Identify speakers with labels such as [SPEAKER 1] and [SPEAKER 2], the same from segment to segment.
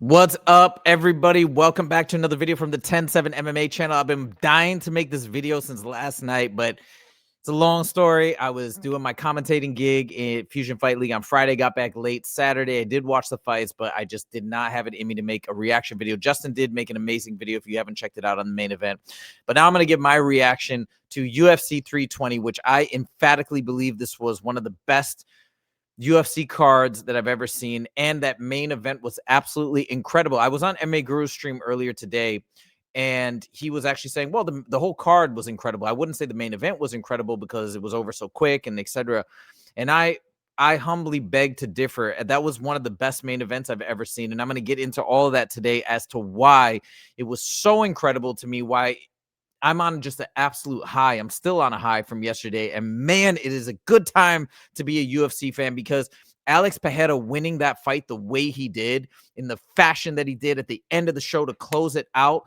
[SPEAKER 1] What's up, everybody? Welcome back to another video from the 10-7 MMA channel. I've been dying to make this video since last night, but it's a long story. I was doing my commentating gig in Fusion Fight League on Friday, got back late Saturday. I did watch the fights, but I just did not have it in me to make a reaction video. Justin did make an amazing video if you haven't checked it out on the main event. But now I'm going to give my reaction to UFC 320, which I emphatically believe this was one of the best UFC cards that I've ever seen, and that main event was absolutely incredible. I was on MMA Guru's stream earlier today, and he was actually saying, well, the whole card was incredible. I wouldn't say the main event was incredible because it was over so quick and etc. And I humbly beg to differ. That was one of the best main events I've ever seen, and I'm going to get into all of that today as to why it was so incredible to me, why I'm on just an absolute high. I'm still on a high from yesterday. And man, it is a good time to be a UFC fan because Alex Pereira winning that fight the way he did, in the fashion that he did at the end of the show to close it out,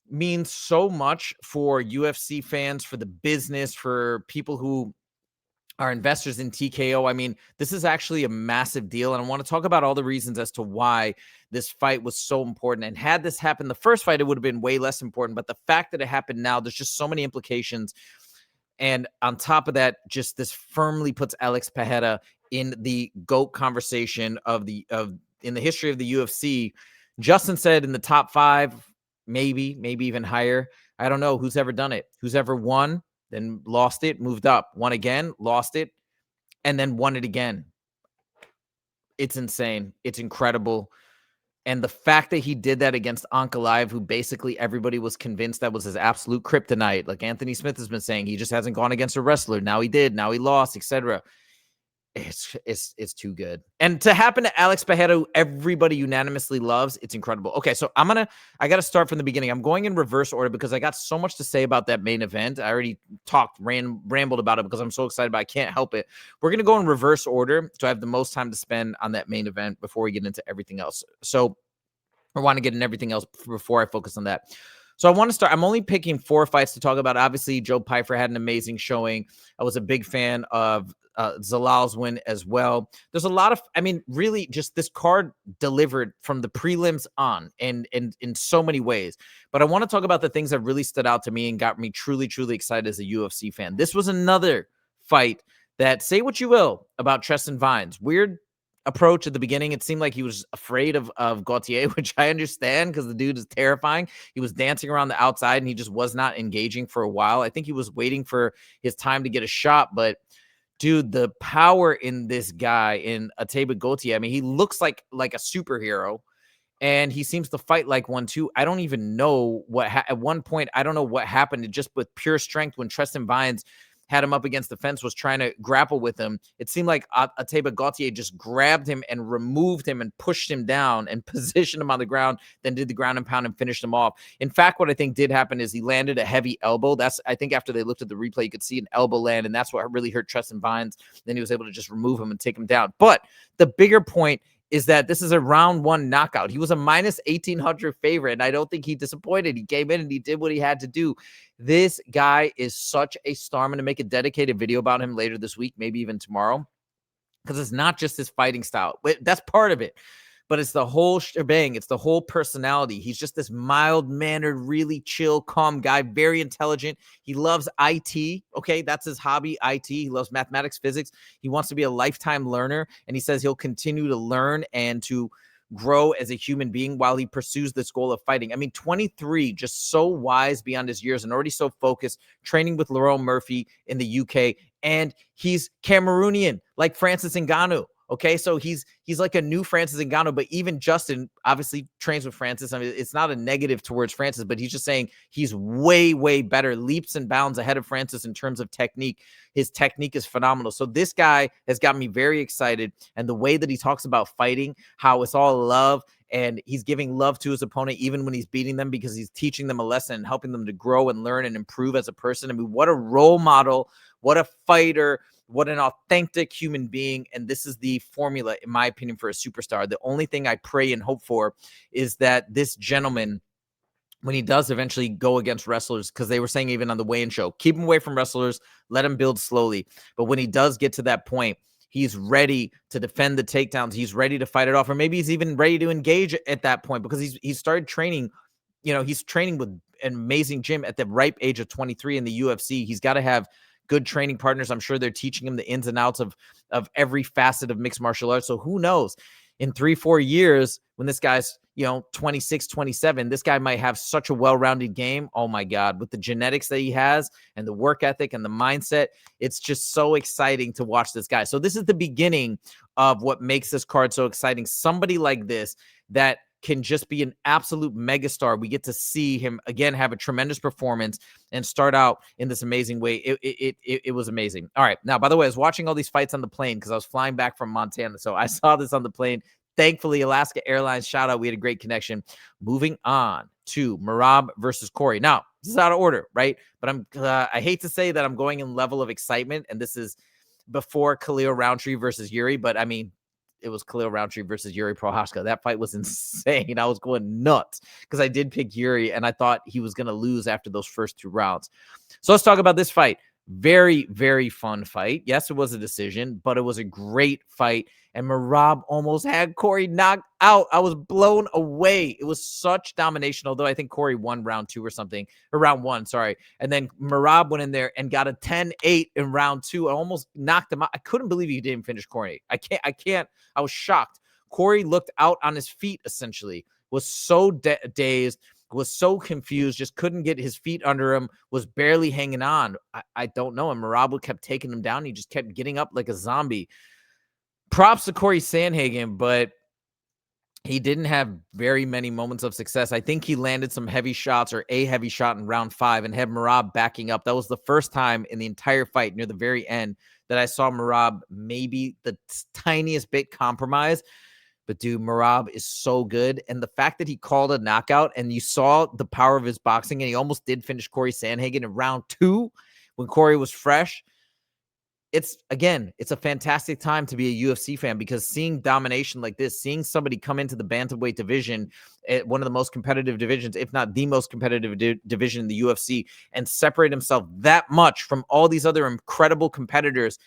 [SPEAKER 1] means so much for UFC fans, for the business, for people who are investors in TKO. I mean, this is actually a massive deal. And I want to talk about all the reasons as to why this fight was so important. And had this happened the first fight, it would have been way less important. But the fact that it happened now, there's just so many implications. And on top of that, just this firmly puts Alex Pereira in the GOAT conversation in the history of the UFC. Justin said in the top 5, maybe even higher. I don't know who's ever done it, who's ever won, then lost it, moved up, won again, lost it, and then won it again. It's insane. It's incredible. And the fact that he did that against Ankalaev, who basically everybody was convinced that was his absolute kryptonite, like Anthony Smith has been saying, he just hasn't gone against a wrestler. Now he did. Now he lost, etc. It's too good. And to happen to Alex Pereira, who everybody unanimously loves, it's incredible. Okay, so I got to start from the beginning. I'm going in reverse order because I got so much to say about that main event. I already rambled about it because I'm so excited, but I can't help it. We're going to go in reverse order so I have the most time to spend on that main event before we get into everything else. So I want to get in everything else before I focus on that. So I want to start. I'm only picking 4 fights to talk about. Obviously, Joe Pyfer had an amazing showing. I was a big fan of Zalal's win as well. There's a lot of, really just this card delivered from the prelims on and in so many ways. But I want to talk about the things that really stood out to me and got me truly, truly excited as a UFC fan. This was another fight that, say what you will about Justin Jaynes, weird approach at the beginning. It seemed like he was afraid of Gautier, which I understand because the dude is terrifying. He was dancing around the outside and he just was not engaging for a while. I think he was waiting for his time to get a shot, but dude, the power in this guy, in Ateba Gautier, he looks like a superhero, and he seems to fight like one too. I don't even know at one point, I don't know what happened. It just with pure strength when Justin Jaynes had him up against the fence, was trying to grapple with him. It seemed like Ateba Gautier just grabbed him and removed him and pushed him down and positioned him on the ground, then did the ground and pound and finished him off. In fact, what I think did happen is he landed a heavy elbow. I think after they looked at the replay, you could see an elbow land, and that's what really hurt Justin Jaynes. Then he was able to just remove him and take him down. But the bigger point is that this is a round 1 knockout. He was a minus 1,800 favorite, and I don't think he disappointed. He came in and he did what he had to do. This guy is such a star. I'm going to make a dedicated video about him later this week, maybe even tomorrow, because it's not just his fighting style. That's part of it. But it's the whole shebang. It's the whole personality. He's just this mild-mannered, really chill, calm guy, very intelligent. He loves IT, okay? That's his hobby, IT. He loves mathematics, physics. He wants to be a lifetime learner, and he says he'll continue to learn and to grow as a human being while he pursues this goal of fighting. 23, just so wise beyond his years and already so focused, training with Laurel Murphy in the UK, and he's Cameroonian, like Francis Ngannou. Okay, so he's like a new Francis Ngannou, but even Justin obviously trains with Francis. It's not a negative towards Francis, but he's just saying he's way, way better, leaps and bounds ahead of Francis in terms of technique. His technique is phenomenal. So this guy has got me very excited. And the way that he talks about fighting, how it's all love, and he's giving love to his opponent even when he's beating them because he's teaching them a lesson and helping them to grow and learn and improve as a person. What a role model, what a fighter, what an authentic human being. And this is the formula, in my opinion, for a superstar. The only thing I pray and hope for is that this gentleman, when he does eventually go against wrestlers, because they were saying even on the weigh-in show, keep him away from wrestlers, let him build slowly. But when he does get to that point, he's ready to defend the takedowns. He's ready to fight it off, or maybe he's even ready to engage at that point because he's started training. He's training with an amazing gym at the ripe age of 23 in the UFC. He's got to have good training partners. I'm sure they're teaching him the ins and outs of every facet of mixed martial arts. So who knows? In 3-4 years, when this guy's 26, 27, this guy might have such a well-rounded game. Oh my God, with the genetics that he has and the work ethic and the mindset, it's just so exciting to watch this guy. So this is the beginning of what makes this card so exciting. Somebody like this that can just be an absolute megastar. We get to see him again have a tremendous performance and start out in this amazing way. It was amazing. All right. Now, by the way, I was watching all these fights on the plane because I was flying back from Montana. So I saw this on the plane. Thankfully, Alaska Airlines, shout out. We had a great connection. Moving on to Merab versus Cory. Now, this is out of order, right? But I hate to say that I'm going in level of excitement, and this is before Khalil Rountree versus Jiri, but I mean, it was Khalil Rountree versus Jiri Procházka. That fight was insane. I was going nuts because I did pick Jiri, and I thought he was going to lose after those first 2 rounds. So let's talk about this fight. Very, very fun fight. Yes, it was a decision, but it was a great fight. And Merab almost had Cory knocked out. I was blown away. It was such domination, although I think Cory won round 2 or something, or round 1, sorry. And then Merab went in there and got a 10-8 in round 2. I almost knocked him out. I couldn't believe he didn't finish Cory. I can't. I was shocked. Cory looked out on his feet, essentially, was so dazed, was so confused, just couldn't get his feet under him, was barely hanging on. I don't know. And Merab kept taking him down. He just kept getting up like a zombie. Props to Cory Sandhagen, but he didn't have very many moments of success. I think he landed some heavy shots or a heavy shot in round 5 and had Merab backing up. That was the first time in the entire fight near the very end that I saw Merab maybe the tiniest bit compromised. But dude, Merab is so good. And the fact that he called a knockout and you saw the power of his boxing and he almost did finish Cory Sandhagen in round 2 when Cory was fresh. It's a fantastic time to be a UFC fan because seeing domination like this, seeing somebody come into the bantamweight division, one of the most competitive divisions, if not the most competitive division in the UFC, and separate himself that much from all these other incredible competitors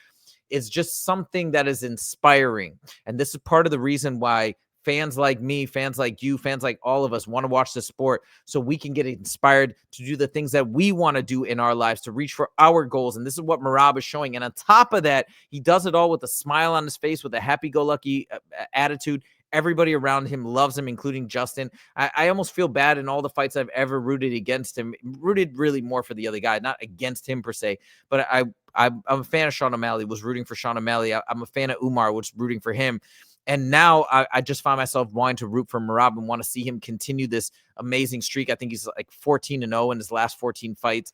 [SPEAKER 1] is just something that is inspiring. And this is part of the reason why fans like me, fans like you, fans like all of us want to watch the sport so we can get inspired to do the things that we want to do in our lives to reach for our goals. And this is what Merab is showing. And on top of that, he does it all with a smile on his face, with a happy-go-lucky attitude. Everybody around him loves him, including Justin. I almost feel bad in all the fights I've ever rooted against him, rooted really more for the other guy, not against him per se, but I'm a fan of Sean O'Malley, was rooting for Sean O'Malley. I'm a fan of Umar, was rooting for him. And now I just find myself wanting to root for Merab and want to see him continue this amazing streak. I think he's like 14-0 in his last 14 fights.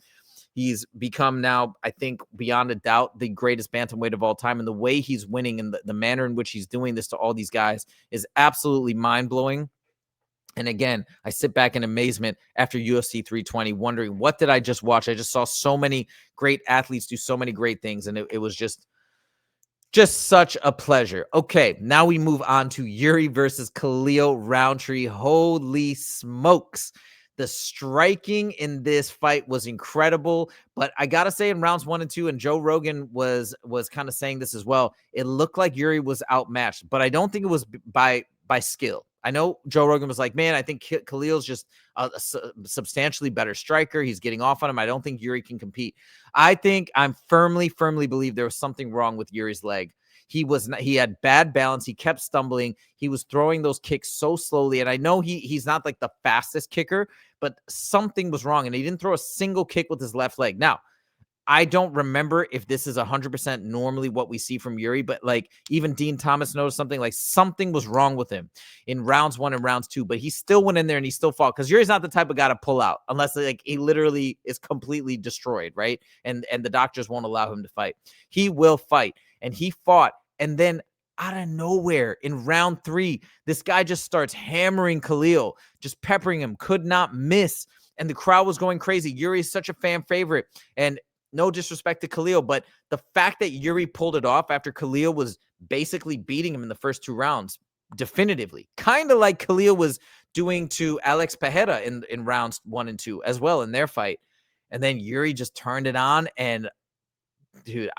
[SPEAKER 1] He's become now, I think, beyond a doubt, the greatest bantamweight of all time. And the way he's winning and the manner in which he's doing this to all these guys is absolutely mind-blowing. And again, I sit back in amazement after UFC 320, wondering, what did I just watch? I just saw so many great athletes do so many great things. And it was just such a pleasure. Okay, now we move on to Jiri versus Khalil Rountree. Holy smokes. The striking in this fight was incredible, but I got to say in rounds 1 and 2, and Joe Rogan was kind of saying this as well, it looked like Jiri was outmatched, but I don't think it was by skill. I know Joe Rogan was like, man, I think Khalil's just a substantially better striker. He's getting off on him. I don't think Jiri can compete. I'm firmly believe there was something wrong with Yuri's leg. He had bad balance. He kept stumbling. He was throwing those kicks so slowly. And I know he's not like the fastest kicker, but something was wrong. And he didn't throw a single kick with his left leg. Now, I don't remember if this is 100% normally what we see from Jiri, but like even Dean Thomas noticed something was wrong with him in rounds 1 and rounds 2, but he still went in there and he still fought because Yuri's not the type of guy to pull out unless like he literally is completely destroyed, right? And the doctors won't allow him to fight. He will fight, and he fought. And then out of nowhere in round 3, this guy just starts hammering Khalil, just peppering him, could not miss. And the crowd was going crazy. Jiri is such a fan favorite. And no disrespect to Khalil, but the fact that Jiri pulled it off after Khalil was basically beating him in the first 2 rounds, definitively, kind of like Khalil was doing to Alex Pereira in rounds 1 and 2 as well in their fight. And then Jiri just turned it on. And dude,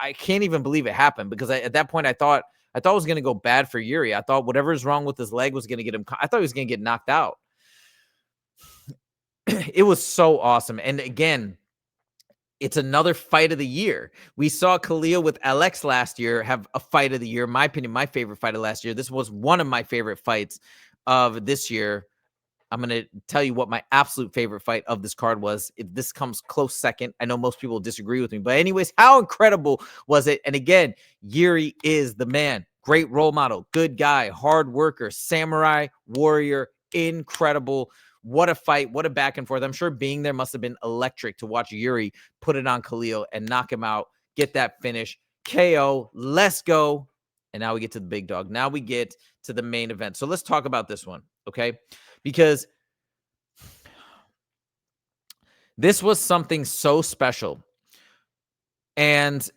[SPEAKER 1] I can't even believe it happened, because at that point I thought it was going to go bad for Jiri. I thought whatever's wrong with his leg was going to get him. I thought he was going to get knocked out. It was so awesome. And again, it's another fight of the year. We saw Khalil with Alex last year have a fight of the year. In my opinion, my favorite fight of last year. This was one of my favorite fights of this year. I'm going to tell you what my absolute favorite fight of this card was. This comes close second. I know most people disagree with me, but anyways, how incredible was it? And again, Jiri is the man. Great role model, good guy, hard worker, samurai, warrior, incredible. What a fight, what a back and forth. I'm sure being there must have been electric to watch Jiri put it on Khalil and knock him out, get that finish. KO, let's go. And now we get to the big dog. Now we get to the main event. So let's talk about this one, okay? Because this was something so special, and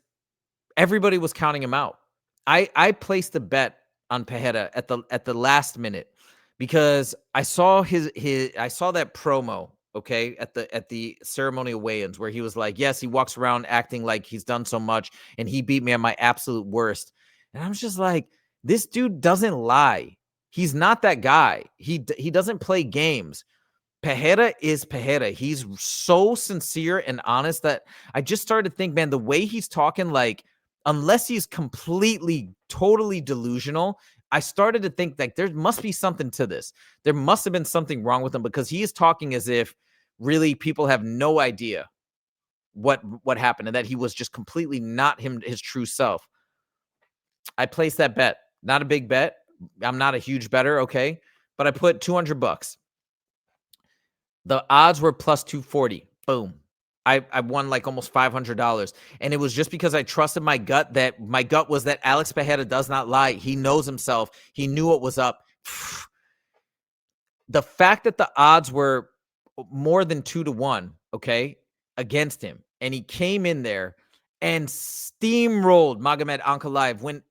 [SPEAKER 1] everybody was counting him out. I placed a bet on Pereira at the last minute, because I saw I saw that promo, okay, at the ceremonial weigh-ins, where he was like, yes, he walks around acting like he's done so much and he beat me at my absolute worst. And I was just like, this dude doesn't lie. He's not that guy. He doesn't play games. Pereira is Pereira. He's so sincere and honest that I just started to think, man, the way he's talking, like, unless he's completely, totally delusional, I started to think like there must be something to this. There must have been something wrong with him, because he is talking as if really people have no idea what happened, and that he was just completely not his true self. I placed that bet. Not a big bet. I'm not a huge bettor, okay? But I put $200. The odds were plus 240. Boom. I won like almost $500. And it was just because I trusted my gut. That my gut was that Alex Pereira does not lie. He knows himself. He knew what was up. The fact that the odds were more than 2-1, okay, against him, and he came in there and steamrolled Magomed Ankalaev, when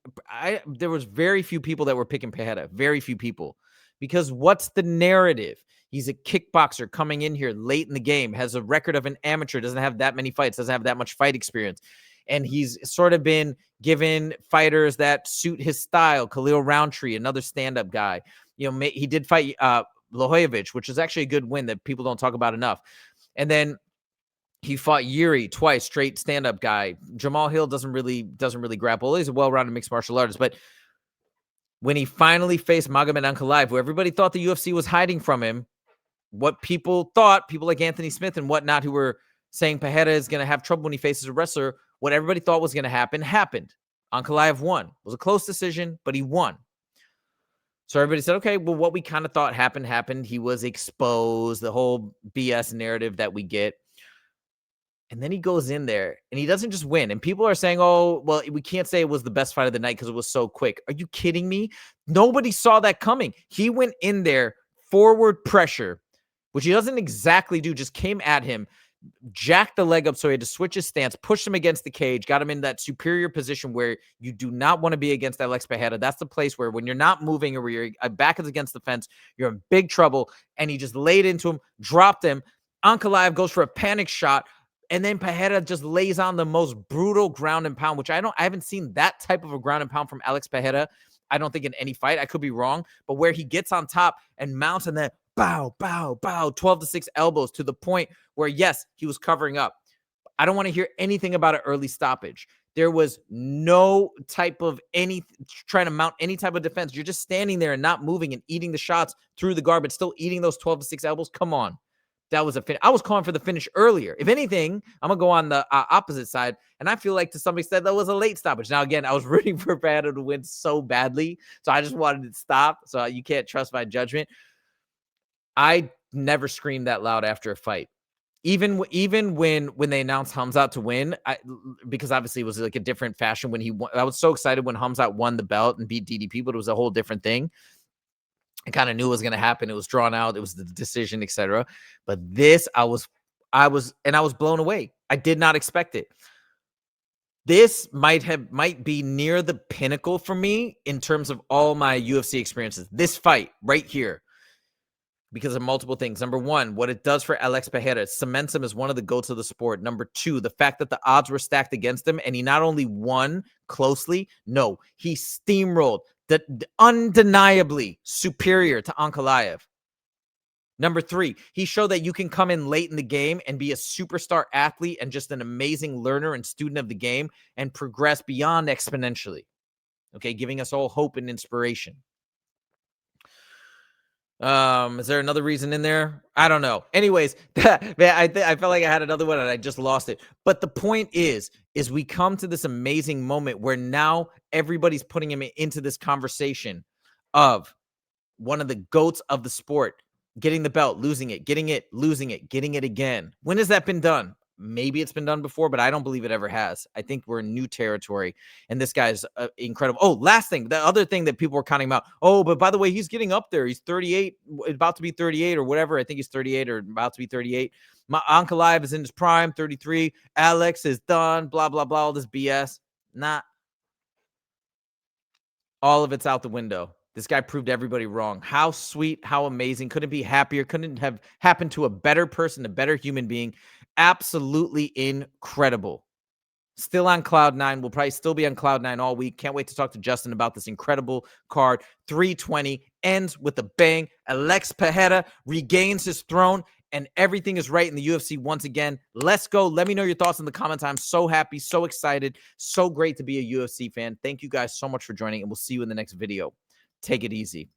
[SPEAKER 1] there was very few people that were picking Pereira. Very few people. Because what's the narrative? He's a kickboxer coming in here late in the game, has a record of an amateur, doesn't have that many fights, doesn't have that much fight experience. And he's sort of been given fighters that suit his style. Khalil Rountree, another stand-up guy. You know, he did fight Blachowicz, which is actually a good win that people don't talk about enough. And then he fought Jiri twice, straight stand-up guy. Jamal Hill doesn't really grapple. He's a well-rounded mixed martial artist. But when he finally faced Magomed Ankalaev, who everybody thought the UFC was hiding from him, what people thought, people like Anthony Smith and whatnot, who were saying Pereira is going to have trouble when he faces a wrestler, what everybody thought was going to happen, happened. Ankalaev won. It was a close decision, but he won. So everybody said, okay, well, what we kind of thought happened. He was exposed, the whole BS narrative that we get. And then he goes in there and he doesn't just win. And people are saying, oh, well, we can't say it was the best fight of the night because it was so quick. Are you kidding me? Nobody saw that coming. He went in there, forward pressure, which he doesn't exactly do, just came at him, jacked the leg up so he had to switch his stance, pushed him against the cage, got him in that superior position where you do not want to be against Alex Pereira. That's the place where when you're not moving or your back is against the fence, you're in big trouble. And he just laid into him, dropped him. Ankalaev goes for a panic shot. And then Pereira just lays on the most brutal ground and pound, which I haven't seen that type of a ground and pound from Alex Pereira. I don't think in any fight. I could be wrong, but where he gets on top and mounts and then bow, bow, bow, 12-6 elbows to the point where, yes, he was covering up. I don't want to hear anything about an early stoppage. There was no type of trying to mount any type of defense. You're just standing there and not moving and eating the shots through the guard, but still eating those 12-6 elbows. Come on. That was a finish. I was calling for the finish earlier. If anything, I'm going to go on the opposite side. And I feel like to some extent that was a late stoppage. Now, again, I was rooting for Pereira to win so badly. So I just wanted it to stop. So you can't trust my judgment. I never screamed that loud after a fight. Even when they announced Khamzat to win, because obviously it was like a different fashion when he won. I was so excited when Khamzat won the belt and beat DDP, but it was a whole different thing. I kind of knew it was going to happen. It was drawn out. It was the decision, etc. But this, I was blown away. I did not expect it. This might be near the pinnacle for me in terms of all my UFC experiences. This fight right here, because of multiple things. Number one, what it does for Alex Pereira, it cements him as one of the GOATs of the sport. Number two, the fact that the odds were stacked against him, and he not only won closely, no, he steamrolled, undeniably superior to Ankalaev. Number three, he showed that you can come in late in the game and be a superstar athlete and just an amazing learner and student of the game and progress beyond exponentially. Okay, giving us all hope and inspiration. Is there another reason in there? I don't know. Anyways, man, I felt like I had another one and I just lost it. But the point is we come to this amazing moment where now everybody's putting him into this conversation of one of the GOATs of the sport, getting the belt, losing it, getting it, losing it, getting it again. When has that been done? Maybe it's been done before, but I don't believe it ever has. I think we're in new territory, and this guy's incredible. Oh, last thing, the other thing that people were counting about. Oh, but by the way, he's getting up there. He's 38, about to be 38 or whatever. I think he's 38 or about to be 38. Ankalaev is in his prime, 33. Alex is done, blah, blah, blah, all this BS. Nah. All of it's out the window. This guy proved everybody wrong. How sweet, how amazing. Couldn't be happier. Couldn't have happened to a better person, a better human being. Absolutely incredible. Still on cloud nine. We'll probably still be on cloud nine all week. Can't wait to talk to Justin about this incredible card. 320 ends with a bang. Alex Pereira regains his throne, and everything is right in the UFC once again. Let's go. Let me know your thoughts in the comments. I'm so happy, so excited, so great to be a UFC fan. Thank you guys so much for joining, and we'll see you in the next video. Take it easy.